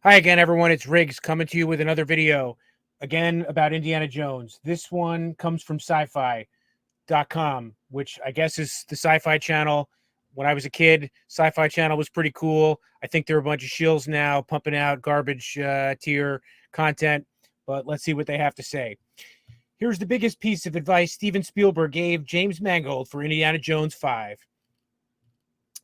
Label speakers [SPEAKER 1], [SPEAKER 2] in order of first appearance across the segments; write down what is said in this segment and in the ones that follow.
[SPEAKER 1] Hi again, everyone. It's Riggs coming to you with another video, again about Indiana Jones. This one comes from sci-fi.com, which I guess is the Sci-Fi Channel. When I was a kid, Sci-Fi Channel was pretty cool. I think they're a bunch of shills now, pumping out garbage tier content, but let's see what they have to say. Here's the biggest piece of advice Steven Spielberg gave James Mangold for Indiana Jones 5.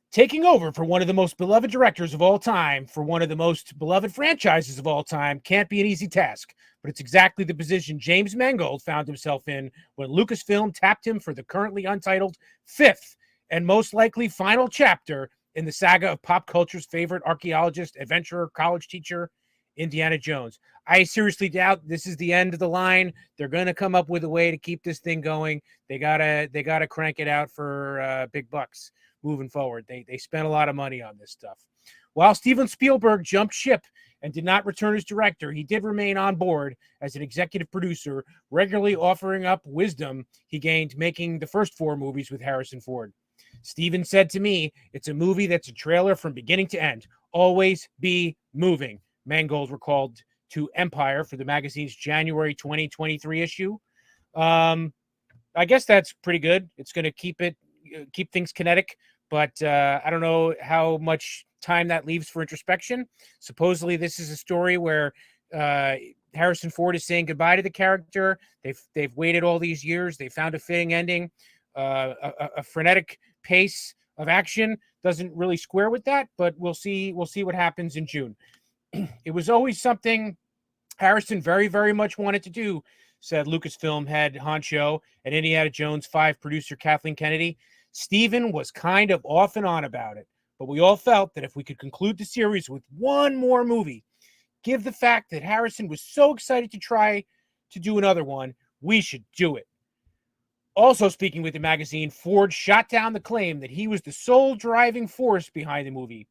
[SPEAKER 1] Taking over for one of the most beloved directors of all time, for one of the most beloved franchises of all time, can't be an easy task, but it's exactly the position James Mangold found himself in when Lucasfilm tapped him for the currently untitled fifth and most likely final chapter in the saga of pop culture's favorite archaeologist, adventurer, college teacher, Indiana Jones. I seriously doubt this is the end of the line. They're going to come up with a way to keep this thing going. They gotta crank it out for big bucks moving forward. They spent a lot of money on this stuff. While Steven Spielberg jumped ship and did not return as director, he did remain on board as an executive producer, regularly offering up wisdom he gained making the first four movies with Harrison Ford. Steven said to me, "It's a movie that's a trailer from beginning to end. Always be moving," Mangold recalled to Empire for the magazine's January 2023 issue. Um, I guess that's pretty good. It's going to keep things kinetic, but I don't know how much time that leaves for introspection. Supposedly, this is a story where uh, Harrison Ford is saying goodbye to the character. They've waited all these years. They found a fitting ending. A frenetic pace of action doesn't really square with that, but we'll see. We'll see what happens in June. It was always something Harrison very, very much wanted to do, said Lucasfilm head honcho and Indiana Jones 5 producer Kathleen Kennedy. Steven was kind of off and on about it, but we all felt that if we could conclude the series with one more movie, give the fact that Harrison was so excited to try to do another one, we should do it. Also speaking with the magazine, Ford shot down the claim that he was the sole driving force behind the movie.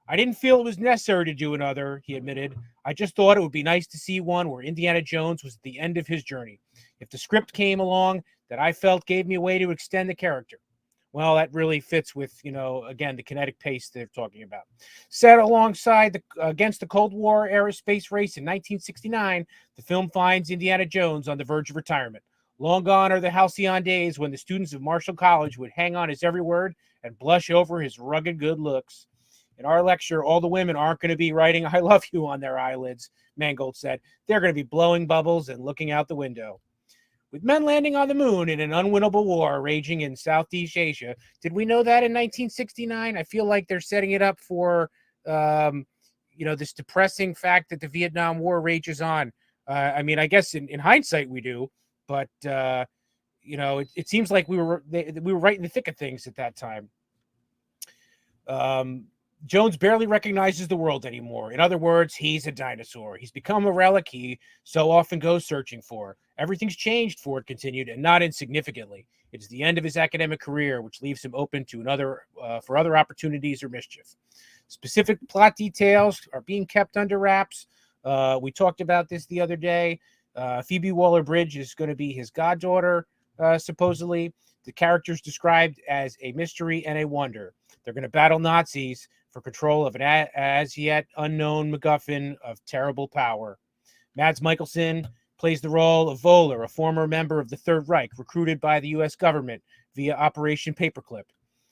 [SPEAKER 1] "I didn't feel it was necessary to do another," he admitted. "I just thought it would be nice to see one where Indiana Jones was at the end of his journey. If the script came along that I felt gave me a way to extend the character." Well, that really fits with, again, the kinetic pace they're talking about. Set alongside against the Cold War era space race in 1969, the film finds Indiana Jones on the verge of retirement. Long gone are the halcyon days when the students of Marshall College would hang on his every word and blush over his rugged good looks. In our lecture, all the women aren't going to be writing "I love you" on their eyelids, Mangold said. They're going to be blowing bubbles and looking out the window. With men landing on the moon in an unwinnable war raging in Southeast Asia, did we know that in 1969? I feel like they're setting it up for, this depressing fact that the Vietnam War rages on. I mean, I guess in hindsight we do, but it seems like we were right in the thick of things at that time. Jones barely recognizes the world anymore. In other words, he's a dinosaur. He's become a relic he so often goes searching for. Everything's changed, Ford continued, and not insignificantly. It's the end of his academic career, which leaves him open to for other opportunities or mischief. Specific plot details are being kept under wraps. We talked about this the other day. Phoebe Waller-Bridge is going to be his goddaughter, supposedly. The character's described as a mystery and a wonder. They're going to battle Nazis for control of an as yet unknown MacGuffin of terrible power. Mads Mikkelsen plays the role of Voller, a former member of the Third Reich recruited by the U.S. government via Operation Paperclip.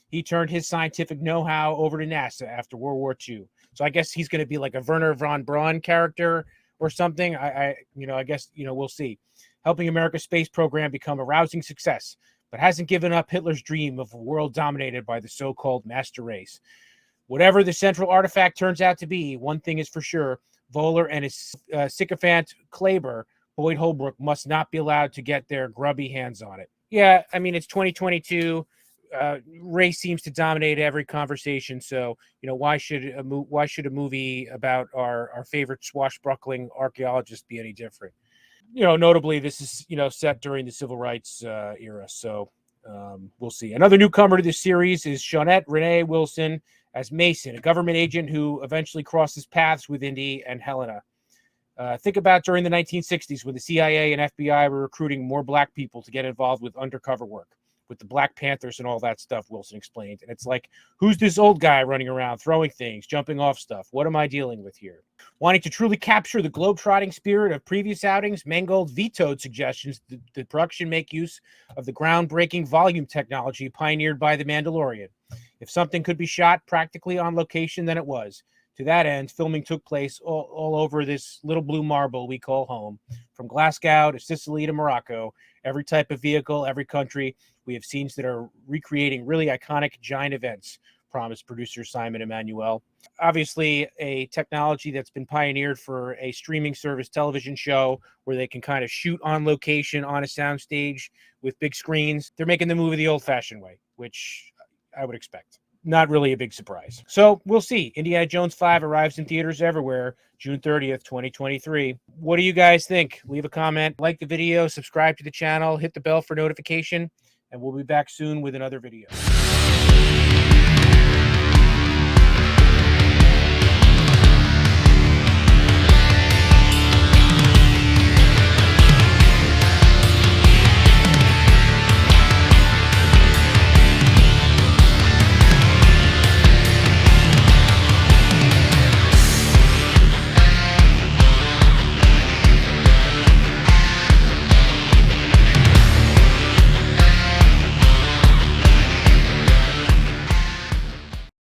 [SPEAKER 1] He turned his scientific know-how over to NASA after World War II. So I guess he's going to be like a Werner von Braun character or something. I guess we'll see. Helping America's space program become a rousing success, but hasn't given up Hitler's dream of a world dominated by the so-called master race. Whatever the central artifact turns out to be, one thing is for sure: Voller and his sycophant Kleber, Boyd Holbrook, must not be allowed to get their grubby hands on it. Yeah, I mean, it's 2022. Race seems to dominate every conversation. So, why should a movie about our favorite swashbuckling archaeologist be any different? Notably, this is, set during the civil rights era. So we'll see. Another newcomer to this series is Shawnette Renee Wilson as Mason, a government agent who eventually crosses paths with Indy and Helena. Think about during the 1960s when the CIA and FBI were recruiting more black people to get involved with undercover work. with the Black Panthers and all that stuff, Wilson explained. And it's like, who's this old guy running around, throwing things, jumping off stuff? What am I dealing with here? Wanting to truly capture the globe-trotting spirit of previous outings, Mangold vetoed suggestions that the production make use of the groundbreaking volume technology pioneered by The Mandalorian. If something could be shot practically on location, then it was. To that end, filming took place all over this little blue marble we call home. From Glasgow to Sicily to Morocco, every type of vehicle, every country, we have scenes that are recreating really iconic giant events, promised producer Simon Emanuel. Obviously, a technology that's been pioneered for a streaming service television show where they can kind of shoot on location on a soundstage with big screens. They're making the movie the old-fashioned way, which I would expect. Not really a big surprise. So we'll see. Indiana Jones 5 arrives in theaters everywhere June 30th, 2023. What do you guys think? Leave a comment, like the video, subscribe to the channel, hit the bell for notification, and we'll be back soon with another video.